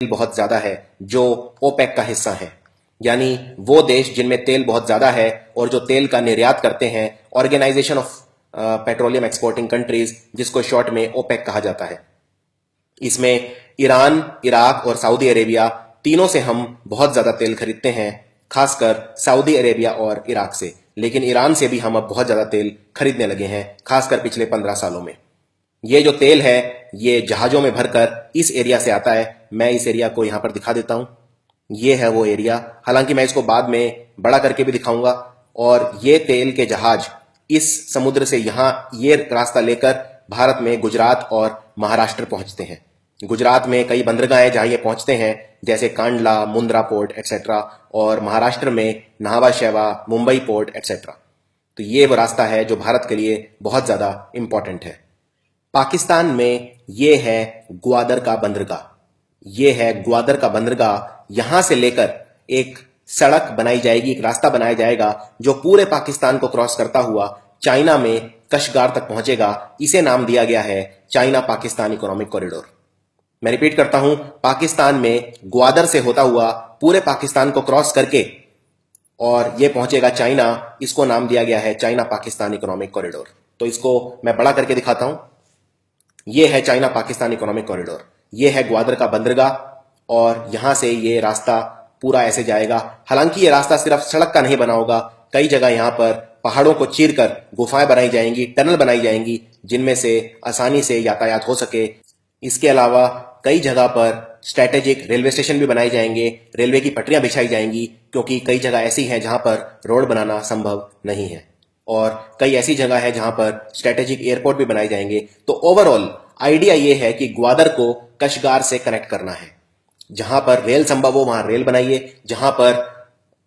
बहुत ज्यादा है जो ओपेक का हिस्सा है, यानी वो देश जिनमें तेल बहुत ज्यादा है और जो तेल का निर्यात करते हैं, organisation of petroleum exporting countries, जिसको शॉर्ट में ओपेक कहा जाता है। इसमें ईरान, इराक और सऊदी अरेबिया तीनों से हम बहुत ज्यादा तेल खरीदते हैं, खासकर सऊदी अरेबिया और इराक से। लेकिन ईरान से भी हम अब बहुत ज्यादा तेल खरीदने लगे हैं, खासकर पिछले 15 सालों में। ये जो तेल है ये जहाजों में भरकर इस एरिया से आता है। मैं इस एरिया को यहां पर दिखा देता हूं। ये है वो एरिया, हालांकि मैं इसको बाद में बड़ा करके भी दिखाऊंगा। और ये तेल के जहाज इस समुद्र से यहां ये रास्ता लेकर भारत में गुजरात और महाराष्ट्र पहुंचते हैं। गुजरात में कई बंदरगाह हैं जहां ये पहुंचते हैं, जैसे कांडला, मुंद्रा पोर्ट एक्सेट्रा, और महाराष्ट्र में नाहवा शेवा, मुंबई पोर्ट एक्सेट्रा। तो ये वो रास्ता है जो भारत के लिए बहुत ज्यादा इंपॉर्टेंट है। पाकिस्तान में ये है ग्वादर का बंदरगाह। ये है ग्वादर का बंदरगाह। यहां से लेकर एक सड़क बनाई जाएगी, एक रास्ता बनाया जाएगा जो पूरे पाकिस्तान को क्रॉस करता हुआ चाइना में कशगार तक पहुंचेगा। इसे नाम दिया गया है चाइना पाकिस्तान इकोनॉमिक कॉरिडोर। मैं रिपीट करता हूं, पाकिस्तान में ग्वादर से होता हुआ पूरे पाकिस्तान को क्रॉस करके और यह पहुंचेगा चाइना। इसको नाम दिया गया है चाइना पाकिस्तान इकोनॉमिक कॉरिडोर। तो इसको मैं बड़ा करके दिखाता हूं। यह है चाइना पाकिस्तान इकोनॉमिक कॉरिडोर। यह है ग्वादर का बंदरगाह और यहां से यह रास्ता पूरा ऐसे जाएगा। हालांकि यह रास्ता सिर्फ सड़क का नहीं बना होगा, कई जगह यहां पर पहाड़ों को चीरकर गुफाएं बनाई जाएंगी, टनल बनाई जाएंगी, जिनमें से आसानी से यातायात हो सके। इसके अलावा कई जगह पर स्ट्रैटेजिक रेलवे स्टेशन भी बनाए जाएंगे, रेलवे की पटरियां बिछाई जाएंगी, क्योंकि कई जगह ऐसी हैं जहां पर रोड बनाना संभव नहीं है और कई ऐसी जगह है जहां पर स्ट्रैटेजिक एयरपोर्ट भी बनाए जाएंगे। तो ओवरऑल आइडिया यह है कि ग्वादर को कशगार से कनेक्ट करना है। जहां पर रेल संभव हो वहां रेल बनाइए, जहां पर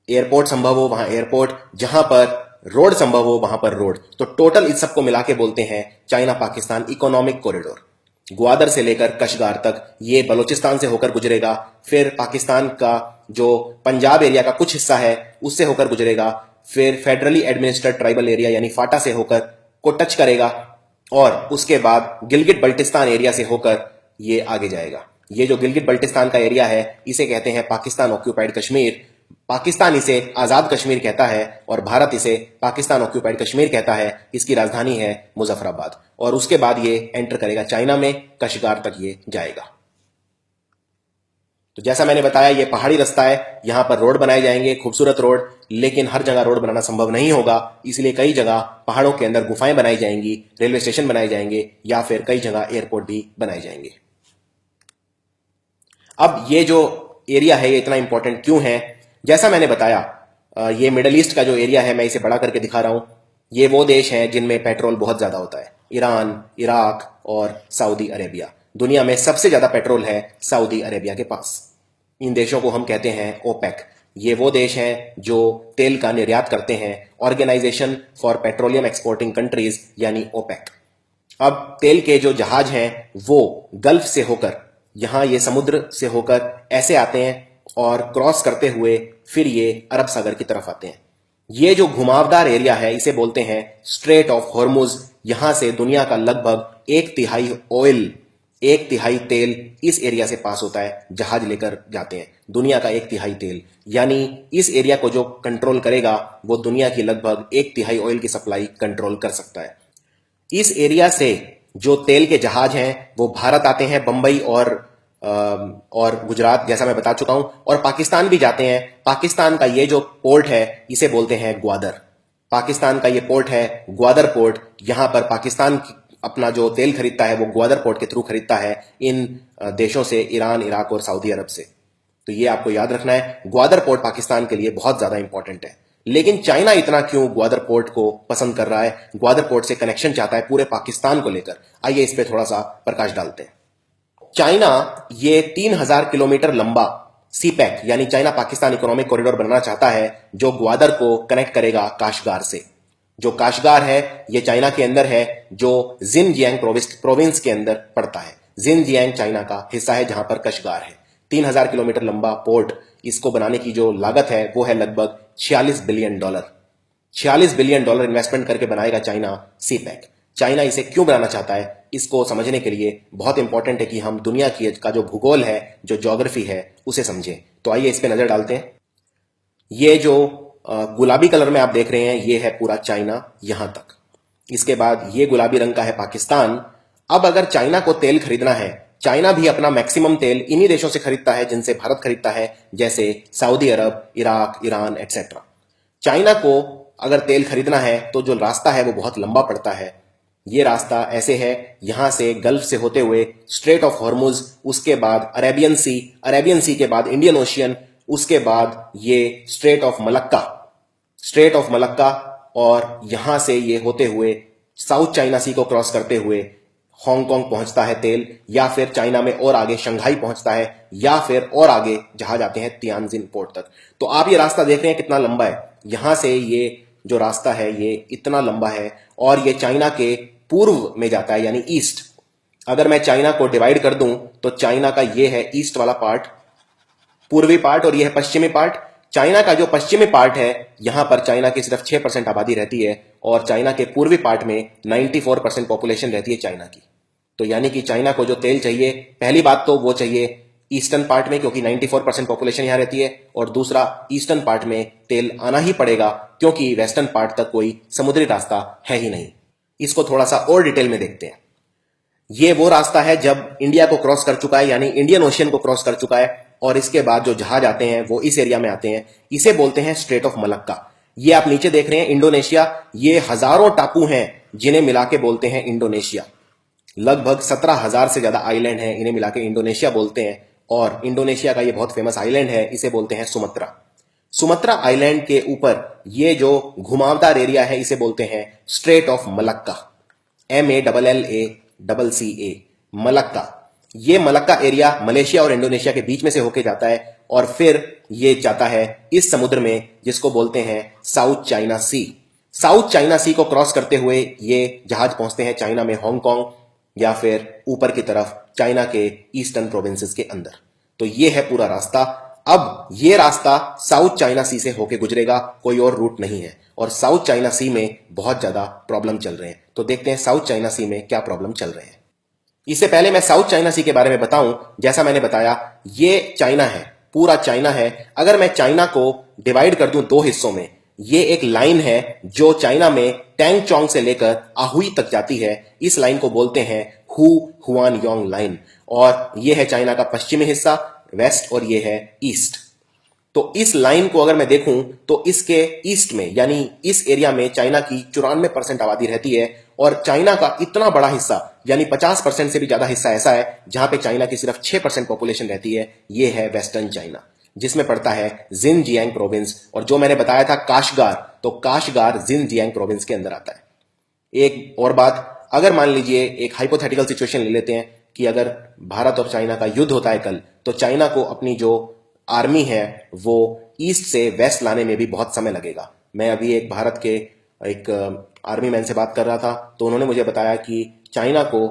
एयरपोर्ट संभव हो वहां एयरपोर्ट, जहां पर रोड संभव हो वहां पर रोड। तो टोटल इस सबको मिला के बोलते हैं China Pakistan economic corridor. Gwadar से लेकर कशगार तक ये बलूचिस्तान से होकर गुजरेगा, फिर पाकिस्तान का जो पंजाब एरिया का कुछ हिस्सा है उससे होकर गुजरेगा, फिर फेडरली एडमिनिस्ट्रेड ट्राइबल एरिया यानी फाटा से होकर को टच करेगा और उसके बाद गिलगिट बल्टिस्तान एरिया से होकर ये आगे जाएगा। ये जो गिलगिट बल्टिस्तान का एरिया है इसे कहते हैं पाकिस्तान ऑक्यूपाइड कश्मीर। पाकिस्तान इसे आजाद कश्मीर कहता है और भारत इसे पाकिस्तान ऑक्यूपाइड कश्मीर कहता है। इसकी राजधानी है मुजफ्फराबाद और उसके बाद ये एंटर करेगा चाइना में, कशगार तक ये जाएगा। तो जैसा मैंने बताया ये पहाड़ी रास्ता है, यहां पर रोड बनाए जाएंगे, खूबसूरत रोड, लेकिन हर जगह रोड बनाना संभव नहीं होगा। इसलिए कई जगह पहाड़ों के अंदर गुफाएं बनाई जाएंगी, रेलवे स्टेशन बनाए जाएंगे या फिर कई जगह एयरपोर्ट भी बनाए जाएंगे। अब ये जो एरिया है ये इतना इंपॉर्टेंट क्यों है? जैसा मैंने बताया ये मिडल ईस्ट का जो एरिया है, मैं इसे बड़ा करके दिखा रहा हूं। ये वो देश हैं जिनमें पेट्रोल बहुत ज्यादा होता है, ईरान, इराक और सऊदी अरेबिया। दुनिया में सबसे ज्यादा पेट्रोल है सऊदी अरेबिया के पास। इन देशों को हम कहते हैं ओपेक। ये वो देश हैं जो तेल का निर्यात करते हैं, organisation for petroleum exporting countries यानी ओपेक। अब तेल के जो जहाज हैं वो गल्फ से होकर यहां ये समुद्र से होकर ऐसे आते हैं और क्रॉस करते हुए फिर ये अरब सागर की तरफ आते हैं। ये जो घुमावदार एरिया है इसे बोलते हैं स्ट्रेट ऑफ हॉर्मुज। यहां से दुनिया का लगभग 1/3 ऑयल, 1/3 तेल इस एरिया से पास होता है। जहाज लेकर जाते हैं दुनिया का 1/3 तेल, यानी इस एरिया को जो कंट्रोल करेगा वो दुनिया की लगभग 1/3 ऑयल की सप्लाई कंट्रोल कर सकता है। इस एरिया से जो तेल के जहाज हैं वो भारत आते हैं, बंबई और गुजरात, जैसा मैं बता चुका हूं, और पाकिस्तान भी जाते हैं। पाकिस्तान का ये जो पोर्ट है इसे बोलते हैं ग्वादर। पाकिस्तान का ये पोर्ट है ग्वादर पोर्ट। यहां पर पाकिस्तान अपना जो तेल खरीदता है वो ग्वादर पोर्ट के थ्रू खरीदता है इन देशों से, ईरान, इराक और सऊदी अरब से। तो ये आपको याद रखना है, ग्वादर पोर्ट पाकिस्तान के लिए बहुत ज्यादा इंपॉर्टेंट है। लेकिन चाइना इतना क्यों ग्वादर पोर्ट को पसंद कर रहा है, ग्वादर पोर्ट से कनेक्शन चाहता है पूरे पाकिस्तान को लेकर? आइए इस पर थोड़ा सा प्रकाश डालते हैं। चाइना ये 3000 किलोमीटर लंबा सीपैक यानी चाइना पाकिस्तान इकोनॉमिक कॉरिडोर बनाना चाहता है जो ग्वादर को कनेक्ट करेगा काशगार से। जो काशगार है ये चाइना के अंदर है, जो जिनजियांग प्रोविंस के अंदर पड़ता है। जिनजियांग चाइना का हिस्सा है जहां पर कशगार है। 3000 किलोमीटर लंबा पोर्ट, इसको बनाने की जो लागत है वो है लगभग $46 बिलियन। $46 बिलियन इन्वेस्टमेंट करके बनाएगा चाइना सीपैक। चाइना इसे क्यों बनाना चाहता है? इसको समझने के लिए बहुत इंपॉर्टेंट है कि हम दुनिया की का जो भूगोल है, जो ज्योग्राफी है, उसे समझें। तो आइए इस पे नजर डालते हैं। ये जो गुलाबी कलर में आप देख रहे हैं, ये है पूरा चाइना यहां तक। इसके बाद ये गुलाबी रंग का है पाकिस्तान। अब अगर चाइना को तेल खरीदना है, चाइना भी अपना मैक्सिमम तेल इन्हीं देशों से खरीदता है जिनसे भारत खरीदता है, जैसे सऊदी अरब, इराक, ईरान एक्सेट्रा। चाइना को अगर तेल खरीदना है तो जो रास्ता है वो बहुत लंबा पड़ता है। ये रास्ता ऐसे है, यहां से गल्फ से होते हुए स्ट्रेट ऑफ हॉर्मुज, उसके बाद अरेबियन सी के बाद इंडियन ओशियन, उसके बाद ये स्ट्रेट ऑफ मलक्का, और यहां से ये होते हुए साउथ चाइना सी को क्रॉस करते हुए हांगकांग पहुंचता है तेल, या फिर चाइना में और आगे शंघाई पहुंचता है, या फिर और आगे जहाज आते हैं तियानजिन पोर्ट तक। तो आप ये रास्ता देख रहे हैं कितना लंबा है। यहां से ये जो रास्ता है ये इतना लंबा है, और ये चाइना के पूर्व में जाता है, यानी ईस्ट। अगर मैं चाइना को डिवाइड कर दूं तो चाइना का ये है ईस्ट वाला पार्ट, पूर्वी पार्ट, और ये है पश्चिमी पार्ट। चाइना का जो पश्चिमी पार्ट है, यहां पर चाइना की सिर्फ 6% आबादी रहती है, और चाइना के पूर्वी पार्ट में 94% पॉपुलेशन रहती है चाइना की। तो यानी कि चाइना को जो तेल चाहिए, पहली बात तो वो चाहिए ईस्टर्न पार्ट में, क्योंकि 94% पॉपुलेशन यहां रहती है, और दूसरा ईस्टर्न पार्ट में तेल आना ही पड़ेगा, क्योंकि वेस्टर्न पार्ट तक कोई समुद्री रास्ता है ही नहीं। इसको थोड़ा सा और डिटेल में देखते हैं। ये वो रास्ता है जब इंडिया को क्रॉस कर चुका है, यानी इंडियन ओशियन को क्रॉस कर चुका है, और इसके बाद जो जहाज आते हैं वो इस एरिया में आते हैं। इसे बोलते हैं स्ट्रेट ऑफ मलक्का। ये आप नीचे देख रहे हैं इंडोनेशिया। ये हजारों टापू हैं जिन्हें मिला के बोलते हैं इंडोनेशिया। लगभग 17,000 से ज्यादा आइलैंड हैं, इन्हें मिला के इंडोनेशिया बोलते हैं। और इंडोनेशिया का ये बहुत फेमस आइलैंड है, इसे बोलते हैं सुमत्रा। सुमत्रा आइलैंड के ऊपर ये जो घुमावदार एरिया है, इसे बोलते हैं straight of Malacca. MALLACCA, Malacca. ये मलक्का एरिया मलेशिया और इंडोनेशिया के बीच में से होके जाता है, और फिर ये जाता है इस समुद्र में जिसको बोलते हैं साउथ चाइना सी। साउथ चाइना सी को क्रॉस करते हुए ये जहाज पहुंचते हैं चाइना में हांगकांग, या फिर ऊपर की तरफ चाइना के ईस्टर्न प्रोविंसेस के अंदर। तो ये है पूरा रास्ता। अब ये रास्ता साउथ चाइना सी से होके गुजरेगा, कोई और रूट नहीं है, और साउथ चाइना सी में बहुत ज्यादा प्रॉब्लम चल रहे हैं। तो देखते हैं साउथ चाइना सी में क्या प्रॉब्लम चल रहे हैं। इससे पहले मैं साउथ चाइना सी के बारे में बताऊं, जैसा मैंने बताया ये चाइना है, पूरा चाइना है। अगर मैं चाइना को डिवाइड कर दूं दो हिस्सों में, ये एक लाइन है जो चाइना में टैंग चोंग से लेकर आहुई तक जाती है। इस लाइन को बोलते हैं हु हुआन योंग लाइन, और ये है चाइना का पश्चिमी हिस्सा, वेस्ट, और ये है ईस्ट। तो इस लाइन को अगर मैं देखूं तो इसके ईस्ट में, यानी इस एरिया में चाइना की 94% आबादी रहती है, और चाइना का इतना बड़ा हिस्सा, यानी 50% से भी ज्यादा हिस्सा ऐसा है जहां पे चाइना की सिर्फ 6% पॉपुलेशन रहती है। ये है वेस्टर्न चाइना, जिसमें पड़ता है जिनजियांग प्रोविंस, और जो मैंने बताया था काशगार, तो काशगार जिनजियांग प्रोविंस के अंदर आता है। एक और बात, अगर मान लीजिए एक हाइपोथेटिकल सिचुएशन ले लेते हैं कि अगर भारत और चाइना का युद्ध होता है कल, तो चाइना को अपनी जो आर्मी है वो ईस्ट से वेस्ट लाने में भी बहुत समय लगेगा। मैं अभी एक भारत के एक आर्मी मैन से बात कर रहा था, तो उन्होंने मुझे बताया कि चाइना को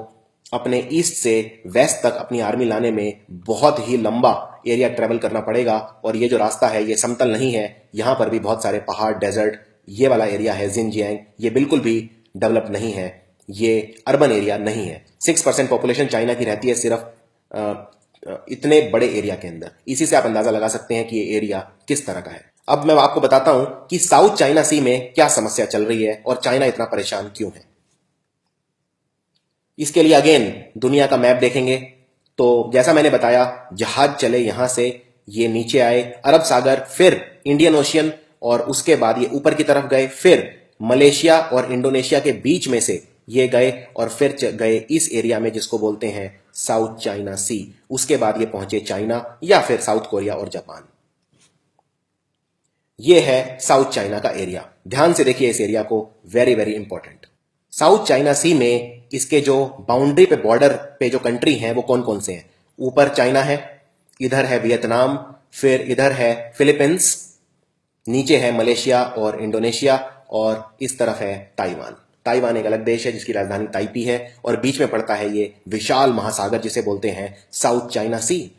अपने ईस्ट से वेस्ट तक अपनी आर्मी लाने में बहुत ही लंबा एरिया ट्रेवल करना पड़ेगा, और ये जो रास्ता है ये समतल नहीं है, यहां पर भी बहुत सारे पहाड़, डेजर्ट, ये वाला एरिया है जिनजियांग, ये बिल्कुल भी डेवलप नहीं है, ये अर्बन एरिया नहीं है। 6% पॉपुलेशन चाइना की रहती है सिर्फ इतने बड़े एरिया के अंदर। इसी से आप अंदाजा लगा सकते हैं कि ये एरिया किस तरह का है। अब मैं आपको बताता हूं कि साउथ चाइना सी में क्या समस्या चल रही है और चाइना इतना परेशान क्यों है। इसके लिए अगेन दुनिया का मैप देखेंगे, तो जैसा मैंने बताया जहाज चले यहां से, ये नीचे आए अरब सागर, फिर इंडियन ओशियन, और उसके बाद ये ऊपर की तरफ गए, फिर मलेशिया और इंडोनेशिया के बीच में से ये गए, और फिर गए इस एरिया में जिसको बोलते हैं साउथ चाइना सी। उसके बाद ये पहुंचे चाइना या फिर साउथ कोरिया और जापान। ये है साउथ चाइना का एरिया। ध्यान से देखिए इस एरिया को, very very important. South China Sea में इसके जो बाउंड्री पे, बॉर्डर पे जो कंट्री हैं वो कौन कौन से हैं। ऊपर चाइना है, इधर है वियतनाम, फिर इधर है फिलीपींस, नीचे है मलेशिया और इंडोनेशिया, और इस तरफ है ताइवान। ताइवान एक अलग देश है जिसकी राजधानी ताइपी है, और बीच में पड़ता है ये विशाल महासागर जिसे बोलते हैं साउथ चाइना सी।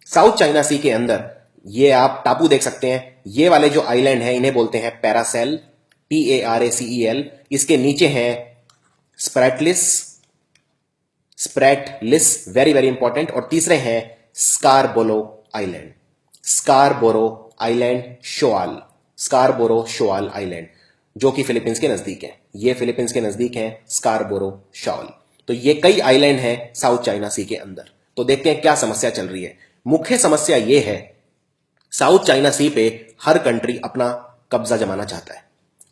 साउथ चाइना सी के अंदर ये आप टापू देख सकते हैं। ये वाले जो आइलैंड हैं इन्हें बोलते हैं पैरासेल, PARACEL। इसके नीचे हैं Spratlys, Spratlys, very very important. और तीसरे हैं Scarborough island, Scarborough island shoal, Scarborough shoal island, जो कि फिलीपींस के नजदीक है। ये फिलीपींस के नजदीक है स्कारबोरो शोआल। तो ये कई आइलैंड हैं साउथ चाइना सी के अंदर। तो देखते हैं क्या समस्या चल रही है। मुख्य समस्या ये है, साउथ चाइना सी पे हर कंट्री अपना कब्जा जमाना चाहता है।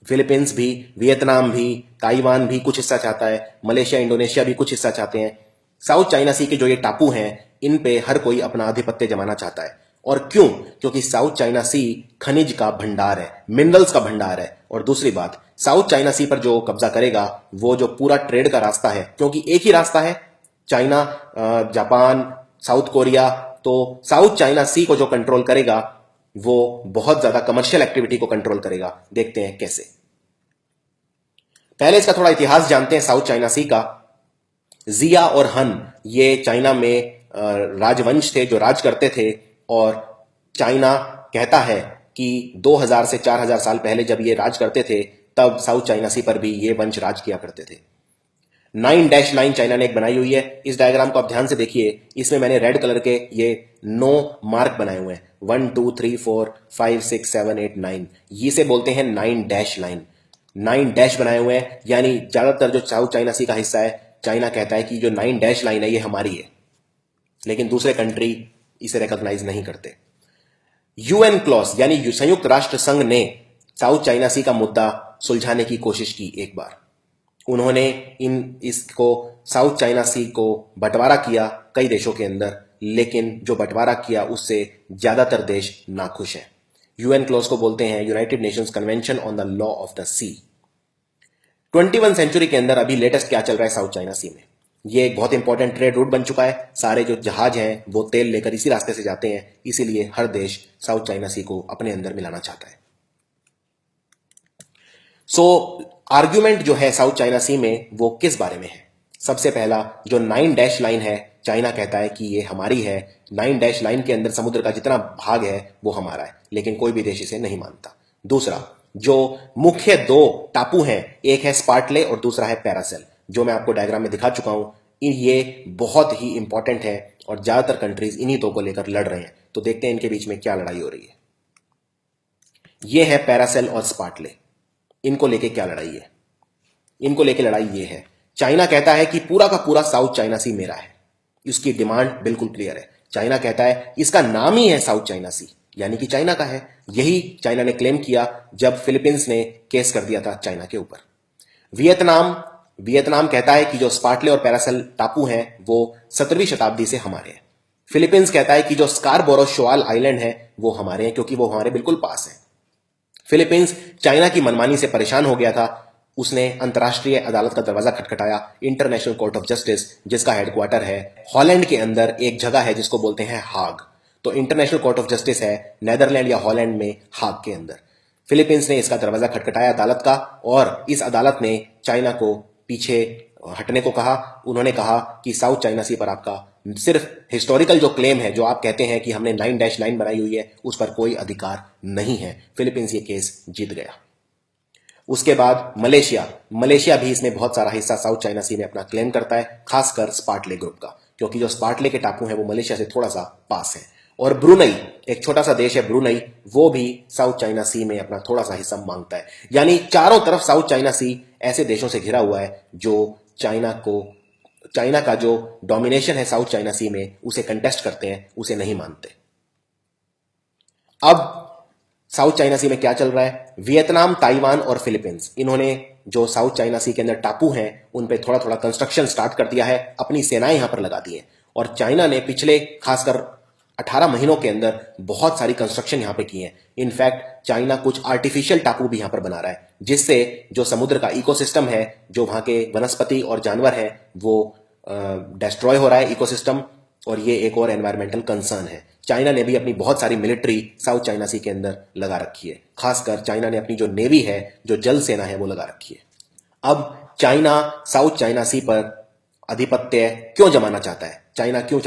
फिलीपींस भी, वियतनाम भी, ताइवान भी कुछ हिस्सा चाहता है, मलेशिया, इंडोनेशिया भी कुछ हिस्सा चाहते हैं। साउथ चाइना सी के जो ये टापू हैं, इन पे हर कोई अपना आधिपत्य जमाना चाहता है। और क्यों? क्योंकि साउथ चाइना सी खनिज का भंडार है, मिनरल्स का भंडार है। और दूसरी बात, साउथ चाइना सी पर जो कब्जा करेगा, वो जो पूरा ट्रेड का रास्ता है, क्योंकि एक ही रास्ता है, चाइना, जापान, साउथ कोरिया, तो साउथ चाइना सी को जो कंट्रोल करेगा, वो बहुत ज्यादा कमर्शियल एक्टिविटी को कंट्रोल करेगा। देखते हैं कैसे। पहले इसका थोड़ा इतिहास जानते हैं साउथ चाइना सी का। जिया और हन, ये चाइना में राजवंश थे जो राज करते थे। और चाइना कहता है कि 2000 से 4000 साल पहले जब ये राज करते थे, तब साउथ चाइना सी पर भी ये वंश राज किया करते थे। 9 डैश लाइन चाइना ने एक बनाई हुई है। इस डायग्राम को आप ध्यान से देखिए, इसमें मैंने रेड कलर के ये 9 मार्क बनाए हुए हैं। 1 2 3 4 5 6 7 8 9, इसे बोलते हैं 9 डैश लाइन। 9 डैश बनाए हुए हैं, यानी ज्यादातर जो साउथ चाइना सी का हिस्सा है, चाइना कहता है कि जो 9 डैश लाइन है ये हमारी है, लेकिन दूसरे कंट्री इसे रिकॉग्नाइज नहीं करते। यूएन क्लॉज, यानी संयुक्त राष्ट्र संघ ने साउथ चाइना सी का मुद्दा सुलझाने की कोशिश की एक बार। उन्होंने इसको साउथ चाइना सी को बंटवारा किया कई देशों के अंदर, लेकिन जो बंटवारा किया उससे ज्यादातर देश नाखुश हैं। यूएन क्लॉज को बोलते हैं United Nations Convention on the Law of the Sea. 21 century के अंदर अभी लेटेस्ट क्या चल रहा है साउथ चाइना सी में? ये एक बहुत इंपॉर्टेंट ट्रेड रूट बन चुका है। सारे जो जहाज हैं वो तेल लेकर इसी रास्ते से जाते हैं, इसीलिए हर देश साउथ चाइना सी को अपने अंदर मिलाना चाहता है। आर्ग्यूमेंट जो है साउथ चाइना सी में वो किस बारे में है? सबसे पहला, जो 9 डैश लाइन है, चाइना कहता है कि ये हमारी है। 9 डैश लाइन के अंदर समुद्र का जितना भाग है वो हमारा है, लेकिन कोई भी देश इसे नहीं मानता। दूसरा, जो मुख्य 2 टापू हैं, एक है स्पार्टले और दूसरा है पैरासेल, जो मैं आपको डायग्राम में दिखा चुका हूं। ये बहुत ही इंपॉर्टेंट है और ज्यादातर कंट्रीज इन्हीं 2 को लेकर लड़ रहे हैं। तो देखते हैं इनके बीच में क्या लड़ाई हो रही है। ये है पैरासेल और स्पार्टले, इनको लेके क्या लड़ाई है? इनको लेके लड़ाई ये है, चाइना कहता है कि पूरा का पूरा साउथ चाइना सी मेरा है। इसकी डिमांड बिल्कुल क्लियर है। चाइना कहता है इसका नाम ही है साउथ चाइना सी, यानी कि चाइना का है। यही चाइना ने क्लेम किया जब फिलीपींस ने केस कर दिया था चाइना के ऊपर। वियतनाम कहता है कि जो स्पार्टले और पैरासेल टापू हैं वो 17वीं शताब्दी से हमारे हैं। फिलीपींस कहता है कि जो स्कारबोरो शोआल आइलैंड है वो हमारे हैं, क्योंकि वो हमारे बिल्कुल पास है। फिलीपींस चाइना की मनमानी से परेशान हो गया था। उसने अंतर्राष्ट्रीय अदालत का दरवाजा खटखटाया, इंटरनेशनल कोर्ट ऑफ जस्टिस, जिसका हेडक्वार्टर है हॉलैंड के अंदर एक जगह है जिसको बोलते हैं हाग। तो इंटरनेशनल कोर्ट ऑफ जस्टिस है नेदरलैंड या हॉलैंड में, हाग के अंदर। फिलीपींस ने इसका दरवाजा खटखटाया अदालत का, और इस अदालत ने चाइना को पीछे हटने को कहा। उन्होंने कहा कि साउथ चाइना सी पर आपका सिर्फ हिस्टोरिकल जो क्लेम है, जो आप कहते हैं कि हमने 9 डैश लाइन बनाई हुई है, उस पर कोई अधिकार नहीं है। फिलीपींस ये केस जीत गया। उसके बाद मलेशिया भी इसमें बहुत सारा हिस्सा साउथ चाइना सी में अपना क्लेम करता है, खासकर स्पार्टले ग्रुप का, क्योंकि जो स्पार्टले के टापू हैं वो मलेशिया से थोड़ा सा पास है। और ब्रुनई, एक छोटा सा देश है ब्रुनई, वो भी साउथ चाइना सी में अपना थोड़ा सा हिस्सा मांगता है। यानी चारों तरफ साउथ चाइना सी ऐसे देशों से घिरा हुआ है जो चाइना का जो डोमिनेशन है साउथ चाइना सी में, उसे कंटेस्ट करते हैं, उसे नहीं मानते। अब साउथ चाइना सी में क्या चल रहा है? वियतनाम, ताइवान और फिलीपींस, इन्होंने जो साउथ चाइना सी के अंदर टापू हैं उन पे थोड़ा थोड़ा कंस्ट्रक्शन स्टार्ट कर दिया है, अपनी सेनाएं यहां पर लगा दी हैं। और चाइना ने पिछले खासकर 18 महीनों के अंदर बहुत सारी कंस्ट्रक्शन यहां पे की है। इनफैक्ट चाइना कुछ आर्टिफिशियल टापू भी यहां पर बना रहा है, जिससे जो समुद्र का इकोसिस्टम है, जो वहां के वनस्पति और जानवर हैं, वो डिस्ट्रॉय हो रहा है इकोसिस्टम, और ये एक और एनवायरमेंटल कंसर्न है। चाइना ने भी अपनी बहुत सारी मिलिट्री साउथ चाइना सी के अंदर लगा रखी है। खासकर चाइना ने अपनी जो नेवी है, जो जल सेना है, वो लगा रखी है। अब चाइना साउथ चाइना सी पर आधिपत्य क्यों जमाना चाहता है? चाइना क्यों चाहता